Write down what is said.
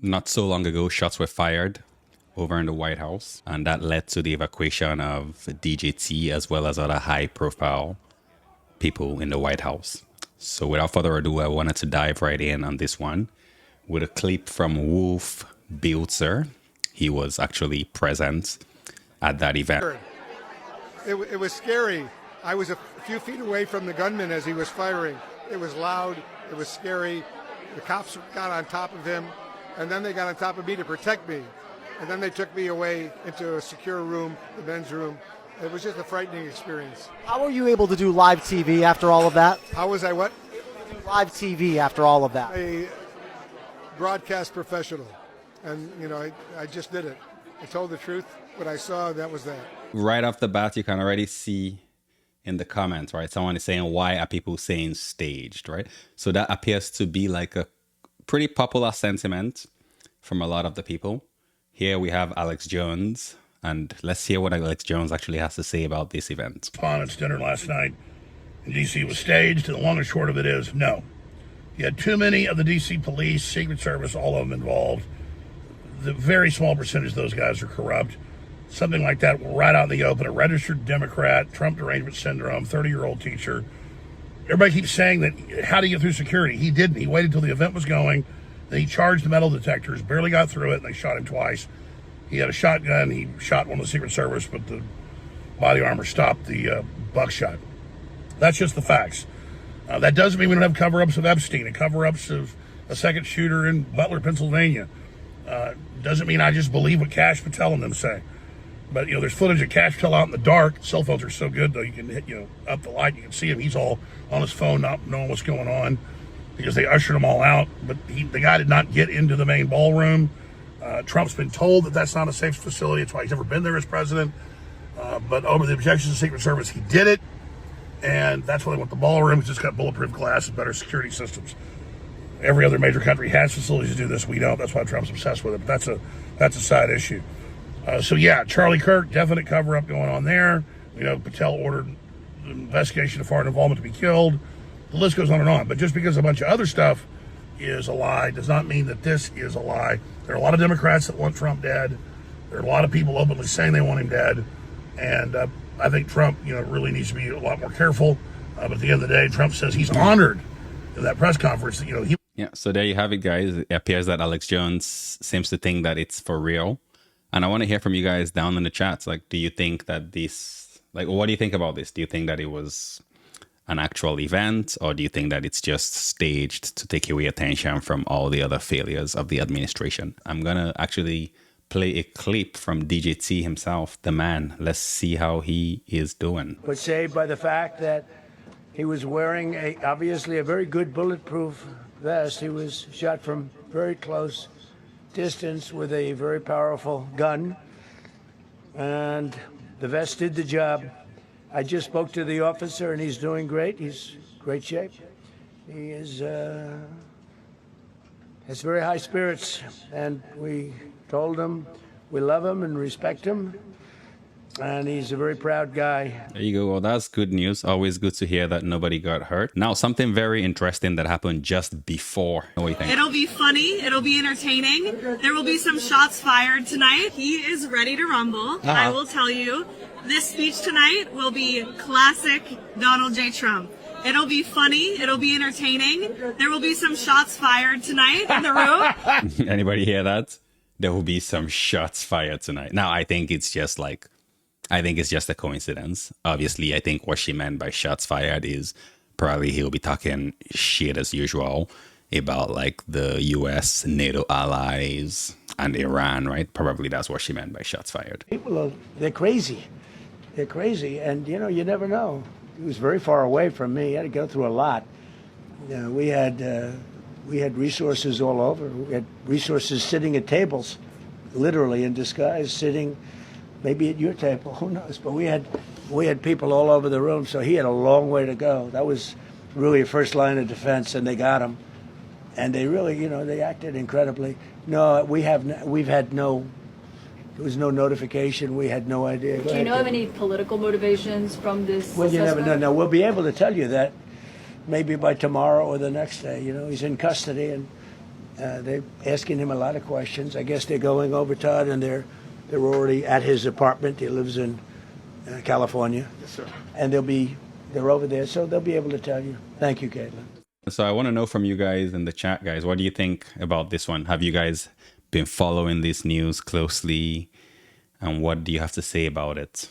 Not so long ago, shots were fired over in the White House, and that led to the evacuation of DJT as well as other high-profile people in the White House. So without further ado, I wanted to dive right in on this one with a clip from Wolf Biltzer. He was actually present at that event. It was scary. I was a few feet away from the gunman as he was firing. It was loud. It was scary. The cops got on top of him, and then they got on top of me to protect me. And then they took me away into a secure room, the men's room. It was just a frightening experience. How were you able to do live TV after all of that? How was I what? Live TV after all of that. A broadcast professional. And, you know, I just did it. I told the truth. What I saw, that was that. Right off the bat, you can already see in the comments, right? Someone is saying, why are people saying staged, right? So that appears to be like a pretty popular sentiment from a lot of the people. Here we have Alex Jones, and let's hear what Alex Jones actually has to say about this event. Correspondents Dinner last night in D.C. was staged, and the long and short of it is, no. You had too many of the D.C. police, Secret Service, all of them involved. The very small percentage of those guys are corrupt. Something like that right out in the open, a registered Democrat, Trump derangement syndrome, 30-year-old teacher. Everybody keeps saying that, how do you get through security? He didn't. He waited until the event was going. Then he charged the metal detectors, barely got through it, and they shot him twice. He had a shotgun. He shot one of the Secret Service, but the body armor stopped the buckshot. That's just the facts. That doesn't mean we don't have cover-ups of Epstein and cover-ups of a second shooter in Butler, Pennsylvania. Doesn't mean I just believe what Kash Patel and them say. But, you know, there's footage of Kash Patel out in the dark. Cell phones are so good, though, you can hit, up the light. You can see him. He's all on his phone, not knowing what's going on because they ushered him all out. But the guy did not get into the main ballroom. Trump's been told that that's not a safe facility. That's why he's never been there as president. But over the objections of the Secret Service, he did it. And that's why they want the ballroom. It's just got bulletproof glass and better security systems. Every other major country has facilities to do this. We don't. That's why Trump's obsessed with it. But that's a side issue. So yeah, Charlie Kirk, definite cover-up going on there. Patel ordered the investigation of foreign involvement to be killed. The list goes on and on. But just because a bunch of other stuff is a lie does not mean that this is a lie. There are a lot of Democrats that want Trump dead. There are a lot of people openly saying they want him dead. And I think Trump, really needs to be a lot more careful. But at the end of the day, Trump says he's honored in that press conference that, he. Yeah, so there you have it, guys. It appears that Alex Jones seems to think that it's for real. And I want to hear from you guys down in the chats. Like, do you think that what do you think about this? Do you think that it was an actual event, or do you think that it's just staged to take away attention from all the other failures of the administration? I'm going to actually play a clip from DJT himself, the man. Let's see how he is doing. But saved by the fact that he was wearing obviously a very good bulletproof vest. He was shot from very close distance with a very powerful gun, and the vest did the job. I just spoke to the officer, and he's doing great. He's in great shape. He is has very high spirits, and we told him we love him and respect him, and he's a very proud guy. There you go. Well, that's good news. Always good to hear that nobody got hurt. Now, something very interesting that happened just before. What do you think? It'll be funny. It'll be entertaining. There will be some shots fired tonight. He is ready to rumble. I will tell you, this speech tonight will be classic Donald J. Trump. It'll be funny. It'll be entertaining. There will be some shots fired tonight in the room. Anybody hear that? There will be some shots fired tonight. Now, I think it's just a coincidence. Obviously, I think what she meant by shots fired is probably he'll be talking shit as usual about like the US, NATO allies, and Iran, right? Probably that's what she meant by shots fired. People they're crazy. They're crazy, and you never know. He was very far away from me. He had to go through a lot. We had resources all over. We had resources sitting at tables, literally in disguise, sitting maybe at your table, who knows? But we had people all over the room, so he had a long way to go. That was really a first line of defense, and they got him. And they really, they acted incredibly. No, there was no notification. We had no idea. Do you know of any political motivations from this? Well, you never know. No, we'll be able to tell you that maybe by tomorrow or the next day. He's in custody, and They're asking him a lot of questions. I guess they're going over, Todd, and they're already at his apartment. He lives in California. Yes, sir. And they're over there, so they'll be able to tell you. Thank you, Caitlin. So I want to know from you guys in the chat, guys, what do you think about this one? Have you guys been following this news closely? And what do you have to say about it?